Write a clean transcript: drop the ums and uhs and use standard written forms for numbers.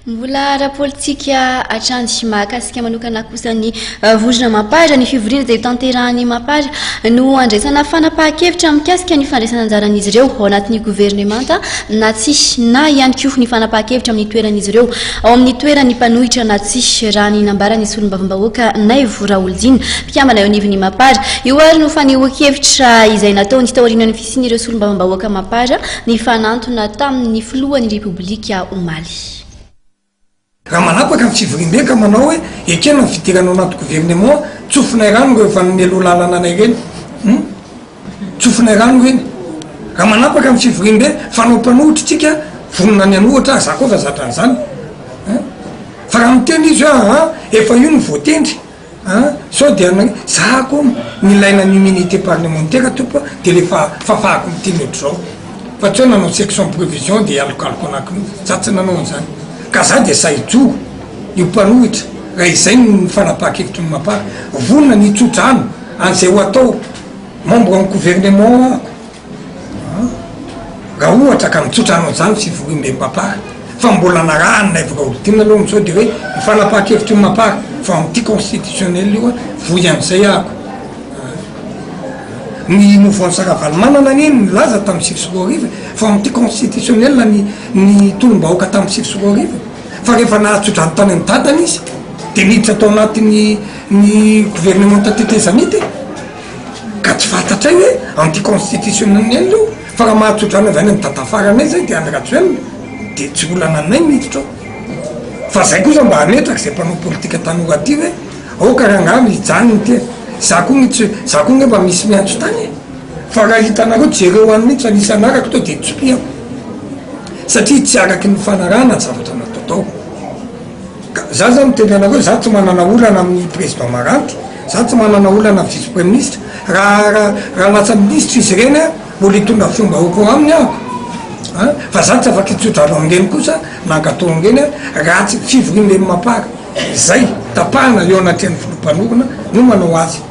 Mbola ara-politika atrany mikasika manokana kosa ny vozona MAPAR ny fivoriana izay hotanterahan'ny MAPAR no handraisana fanapahan-kevitra mikasika ny fandraisan'anjaran'izy ireo ao anatin'ny governemanta na tsy na ihany koa ny fanapahan-kevitra amin'ny itoeran'izy ireo ao amin'ny itoeran'ny mpanohitra na tsy raha ny nambarany solombavambahoaka Naivo Raholdina mpikamana eo anivon'ny MAPAR io ary no fanehoan-kevitra izay natao ny taorian'ny fisian'ireo solombavambahoaka MAPAR ny fanantona tamin'ny filohan'ny repoblika omaly. Raha manapaka amin'ny fivoriana ka manao hoe ekena ny fidirana anaty gouvernement tsofinay rano rehefa nomelo lalana anay reny tsofinay rano reny raha manapaka amin'ny fivoriana fanao mpanohitra tsika vonona ny anohatra za koa fa zatran'izany fa raha miteny izy hoe efa io ny voatendry sao dia za koa milaina ny immunité parlementaire topo dia lefa fafahako miteny ohatr'izao fa tsy hoe nanao section prévision dia alokaloko anakiny za tsy nanao an'izany ka za dia sahijogo io mpanohitra raha izay ny fanapahan-kevitra ny MAPAR vonona ny tsodrano an'izay ho atao membre amin'ny gouvernement ako raha ohatra ka mitsodrano an'izany fivoriana MAPAR fa mbola narahany Naivo Raholdina aloha amin'izao dia hoe ny fanapahan-kevitra ny MAPAR fa amin'ity constitutionnel io voy amin'izay ako ny mouvement Saravaly-manana iny nilaza tamin'ny sivy sy roa arivo fa amin'ity constitutionnel ny tolom-bahoaka tamin'ny sivy sy roa arivo fa rehefa nahatsodrano tany amin'ny dadany izy dia miditra atao anatin'ny gouvernemanta tetezanity ka tsy fantatray hoe amin'ity constitutionnel io fa raha mahatsodrano avy any amin'ny dadafaranay zay dia andrajoelona dia tsy olana anay miditra ao fa zay kosa mba hametraka izay mpanao politika tanora aty hoe aoka raha angamy hijanony ty za koa mba misy miantso tany fa raha hitanareo jereo any mihitsy anisy anaraka to dia tsopiako satria tsy araky ny fanarahana ny zavatra natao tao za zany miteny anareo za tsy manana olana amin'ny président maranty za tsy manana olana amin'ny vice premier ministre raha lasa ministre izy ireny mbola hitondra fomba oko aminy ako fa za tsy afaka hitsodrano amin'ireny kosa nankatao amin'ireny raha tsy fivoriana MAPAR zay tapahana eo anatin'ny filompanorona no manao azy